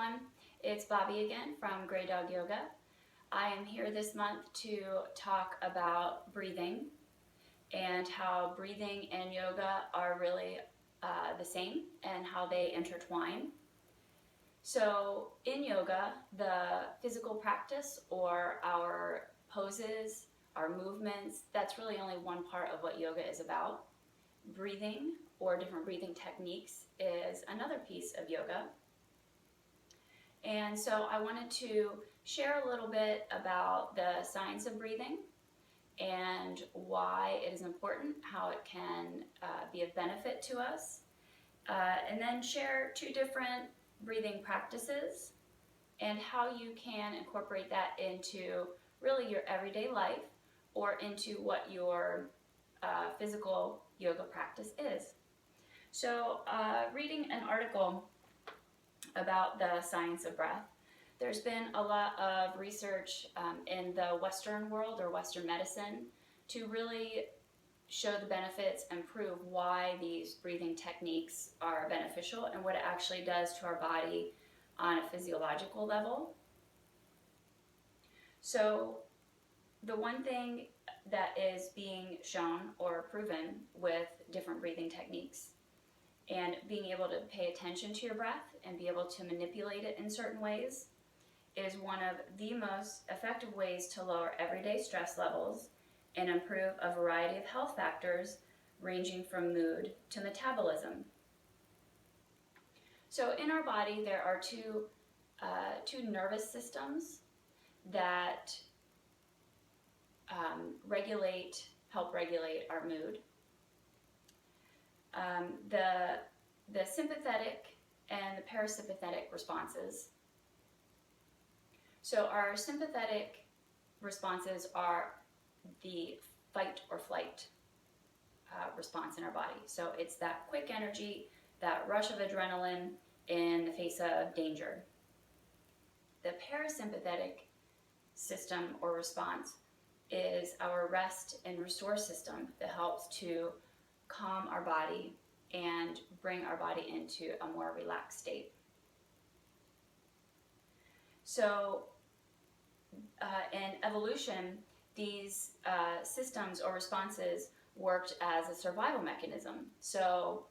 everyone. It's Bobbi again from Grey Dog Yoga. I am here this month to talk about breathing and how breathing and yoga are really the same and how they intertwine. So in yoga, the physical practice or our poses, our movements, that's really only one part of what yoga is about. Breathing or different breathing techniques is another piece of yoga. And so I wanted to share a little bit about the science of breathing and why it is important, how it can be of benefit to us, and then share two different breathing practices and how you can incorporate that into really your everyday life or into what your physical yoga practice is. So reading an article about the science of breath, there's been a lot of research in the Western world or Western medicine to really show the benefits and prove why these breathing techniques are beneficial and what it actually does to our body on a physiological level. So the one thing that is being shown or proven with different breathing techniques and being able to pay attention to your breath and be able to manipulate it in certain ways is one of the most effective ways to lower everyday stress levels and improve a variety of health factors ranging from mood to metabolism. So in our body there are two nervous systems that help regulate our mood. The sympathetic and the parasympathetic responses. So our sympathetic responses are the fight or flight response in our body. So it's that quick energy, that rush of adrenaline in the face of danger. The parasympathetic system or response is our rest and restore system that helps to calm our body and bring our body into a more relaxed state. So in evolution, these systems or responses worked as a survival mechanism. So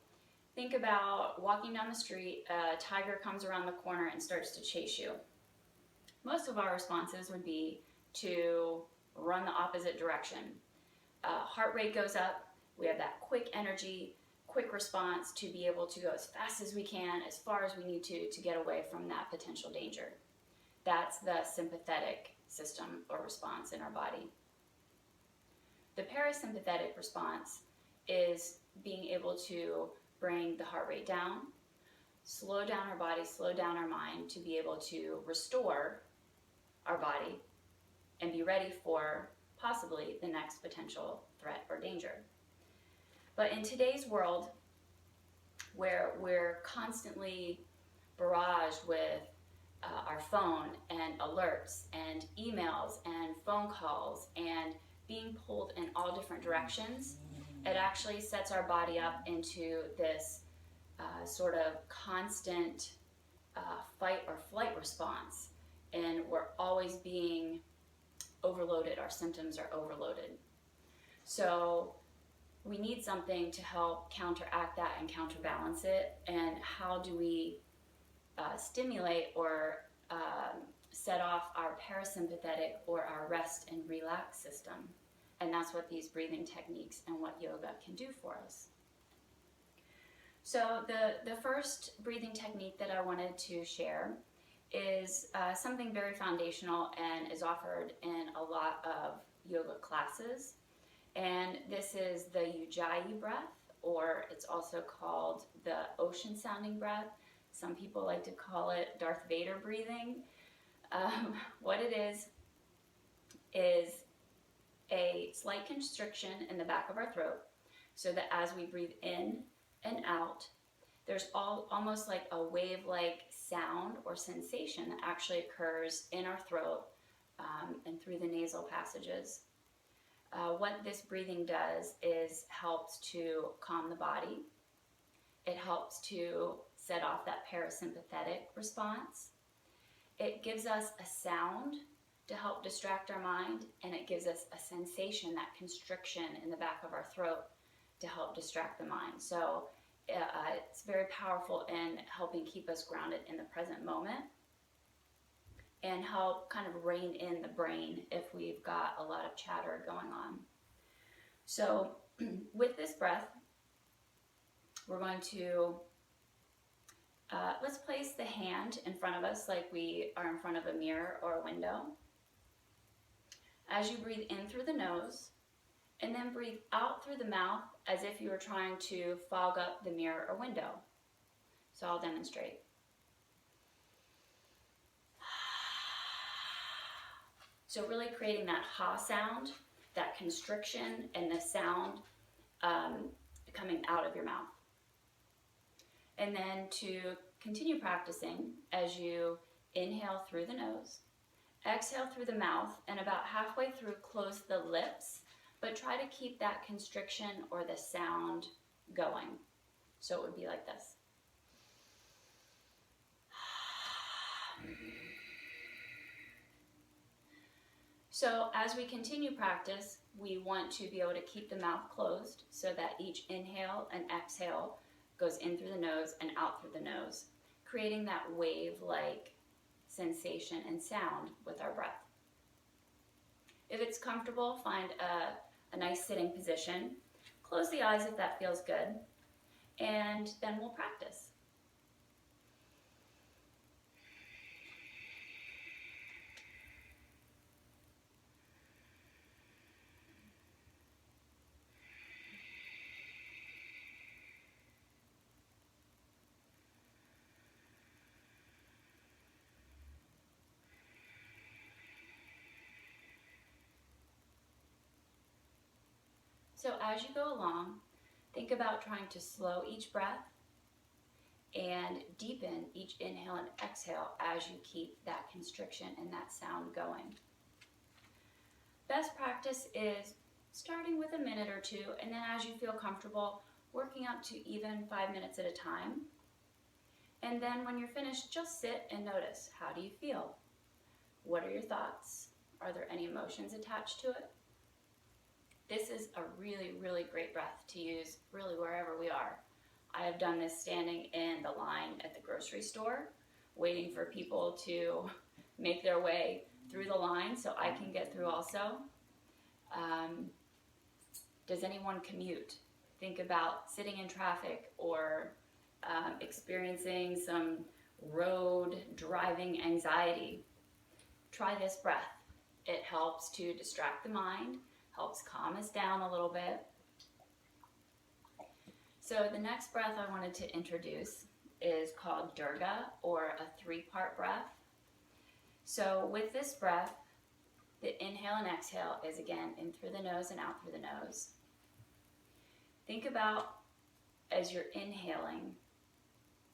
think about walking down the street, a tiger comes around the corner and starts to chase you. Most of our responses would be to run the opposite direction. Heart rate goes up, we have that quick energy, quick response to be able to go as fast as we can, as far as we need to get away from that potential danger. That's the sympathetic system or response in our body. The parasympathetic response is being able to bring the heart rate down, slow down our body, slow down our mind to be able to restore our body and be ready for possibly the next potential threat or danger. But in today's world, where we're constantly barraged with our phone and alerts and emails and phone calls and being pulled in all different directions, it actually sets our body up into this sort of constant fight or flight response, and we're always being overloaded. Our symptoms are overloaded. So we need something to help counteract that and counterbalance it. And how do we stimulate or set off our parasympathetic or our rest and relax system? And that's what these breathing techniques and what yoga can do for us. So the first breathing technique that I wanted to share is something very foundational and is offered in a lot of yoga classes. And this is the Ujjayi breath, or it's also called the ocean sounding breath. Some people like to call it Darth Vader breathing. What it is a slight constriction in the back of our throat, so that as we breathe in and out, there's almost like a wave-like sound or sensation that actually occurs in our throat and through the nasal passages. What this breathing does is helps to calm the body. It helps to set off that parasympathetic response It gives us a sound to help distract our mind, and it gives us a sensation, that constriction in the back of our throat, to help distract the mind. So it's very powerful in helping keep us grounded in the present moment and help kind of rein in the brain if we've got a lot of chatter going on. So with this breath, we're going to, let's place the hand in front of us like we are in front of a mirror or a window. As you breathe in through the nose, and then breathe out through the mouth as if you were trying to fog up the mirror or window. So I'll demonstrate. So really creating that ha sound, that constriction, and the sound coming out of your mouth. And then to continue practicing, as you inhale through the nose, exhale through the mouth, and about halfway through, close the lips, but try to keep that constriction or the sound going. So it would be like this. So as we continue practice, we want to be able to keep the mouth closed so that each inhale and exhale goes in through the nose and out through the nose, creating that wave-like sensation and sound with our breath. If it's comfortable, find a nice sitting position. Close the eyes if that feels good, and then we'll practice. So as you go along, think about trying to slow each breath and deepen each inhale and exhale as you keep that constriction and that sound going. Best practice is starting with a minute or two, and then as you feel comfortable, working up to even 5 minutes at a time. And then when you're finished, just sit and notice, how do you feel? What are your thoughts? Are there any emotions attached to it? This is a really, really great breath to use really wherever we are. I have done this standing in the line at the grocery store, waiting for people to make their way through the line so I can get through also. Does anyone commute? Think about sitting in traffic or experiencing some road driving anxiety. Try this breath. It helps to distract the mind, helps calm us down a little bit. So the next breath I wanted to introduce is called Durga, or a 3-part breath. So with this breath, the inhale and exhale is again in through the nose and out through the nose. Think about, as you're inhaling,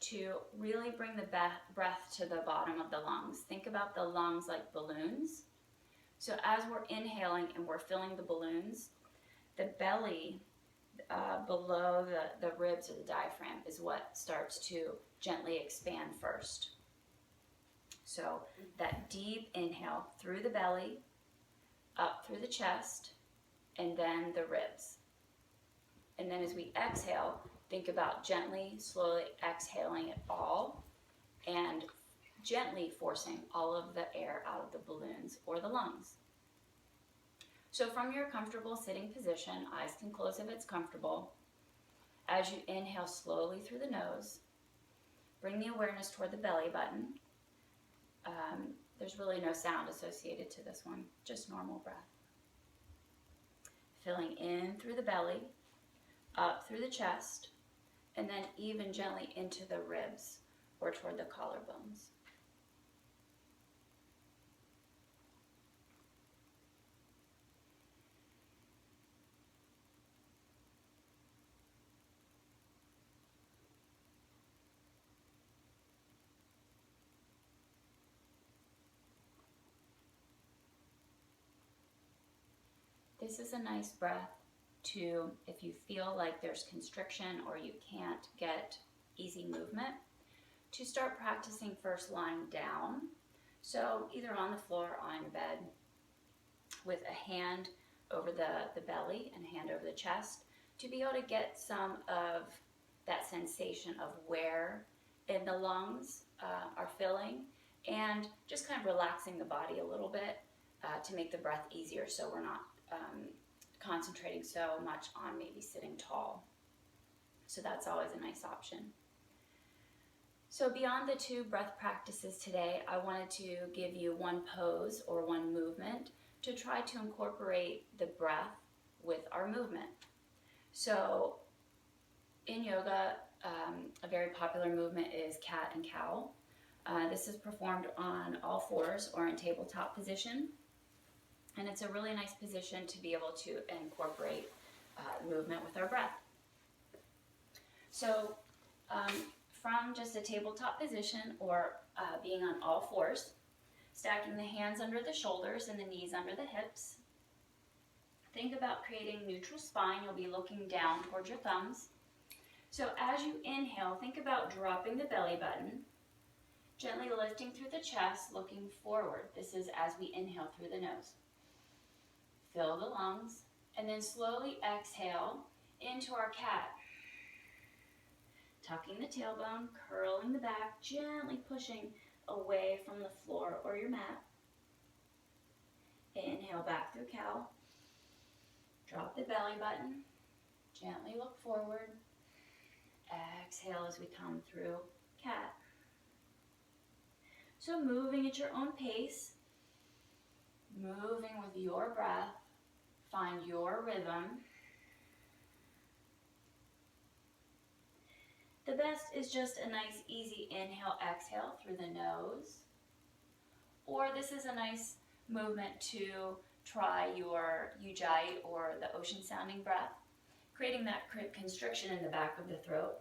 to really bring the breath to the bottom of the lungs. Think about the lungs like balloons. So as we're inhaling and we're filling the balloons, the belly below the ribs or the diaphragm is what starts to gently expand first. So that deep inhale through the belly, up through the chest, and then the ribs. And then as we exhale, think about gently, slowly exhaling it all and gently forcing all of the air out of the balloons or the lungs. So from your comfortable sitting position, eyes can close if it's comfortable. As you inhale slowly through the nose, bring the awareness toward the belly button. There's really no sound associated to this one, just normal breath. Filling in through the belly, up through the chest, and then even gently into the ribs or toward the collarbones. This is a nice breath to, if you feel like there's constriction or you can't get easy movement, to start practicing first lying down. So either on the floor or on your bed with a hand over the belly and a hand over the chest to be able to get some of that sensation of where in the lungs are filling, and just kind of relaxing the body a little bit to make the breath easier, so we're not concentrating so much on maybe sitting tall. So that's always a nice option. So beyond the 2 breath practices today, I wanted to give you one pose or one movement to try to incorporate the breath with our movement. So in yoga, a very popular movement is cat and cow. This is performed on all fours or in tabletop position. And it's a really nice position to be able to incorporate movement with our breath. So from just a tabletop position or being on all fours, stacking the hands under the shoulders and the knees under the hips. Think about creating neutral spine. You'll be looking down towards your thumbs. So as you inhale, think about dropping the belly button, gently lifting through the chest, looking forward. This is as we inhale through the nose. Fill the lungs, and then slowly exhale into our cat. Tucking the tailbone, curling the back, gently pushing away from the floor or your mat. Inhale back through cow. Drop the belly button. Gently look forward. Exhale as we come through cat. So moving at your own pace, moving with your breath, find your rhythm. The best is just a nice easy inhale, exhale through the nose. Or this is a nice movement to try your ujjayi or the ocean sounding breath, creating that constriction in the back of the throat.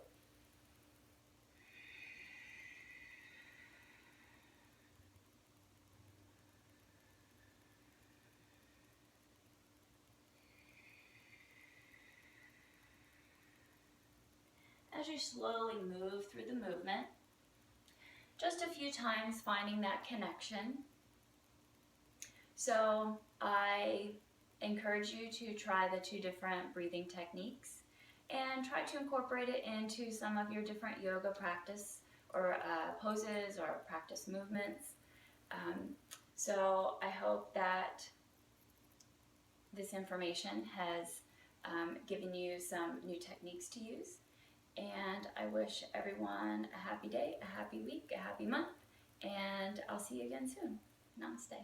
As you slowly move through the movement, just a few times finding that connection. So I encourage you to try the 2 different breathing techniques and try to incorporate it into some of your different yoga practice or poses or practice movements. So I hope that this information has given you some new techniques to use. And I wish everyone a happy day, a happy week, a happy month, and I'll see you again soon. Namaste.